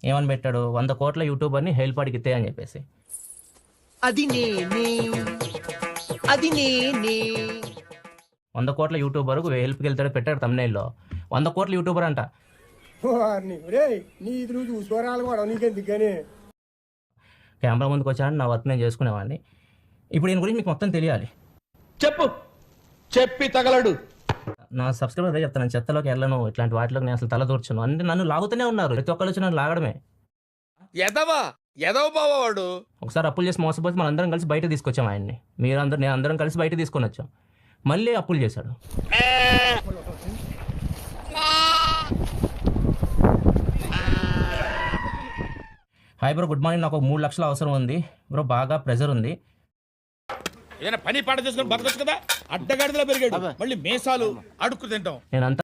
ఏమని పెట్టాడు, 100 కోట్ల యూట్యూబర్ని హెల్పాడికి ఇస్తే అని చెప్పేసి. అది నేనే 100 కోట్ల యూట్యూబర్ హెల్ప్కి వెళ్తాడు పెట్టాడు తమ్నైల్లో. 100 కోట్ల యూట్యూబర్ అంట. కెమెరా ముందుకు వచ్చాను, నా వర్క్ నేను చేసుకునేవాడిని. ఇప్పుడు దీని గురించి మీకు మొత్తం తెలియాలి. చెప్పు, చెప్పి తగలడు. నా సబ్స్క్రైబర్ అదే చెప్తాను, నేను చెత్తలోకి వెళ్ళను, ఇట్లాంటి వాటిలోకి నేను అసలు తల దూర్చను అంటే నన్ను లాగుతూనే ఉన్నారు. ప్రతి ఒక్కరు వచ్చి నన్ను లాగడమే. ఎదవ బావాడు. ఒకసారి అప్పులు చేసి మోసపోతే మన అందరం కలిసి బయట తీసుకొచ్చాం ఆయన్ని. నేను అందరం కలిసి బయట తీసుకొని వచ్చాం. మళ్ళీ అప్పులు చేశాడు. Hi bro, good morning. నాకు 3 లక్షలు అవసరం ఉంది బ్రో, బాగా ప్రెజర్ ఉంది. ఏదైనా పని పాట చేసుకుని బతకొచ్చు కదా. అడ్డగాడిదలో పెరిగాడు, మళ్ళీ మేసాలు అడుక్కు తింటాం. నేనంతా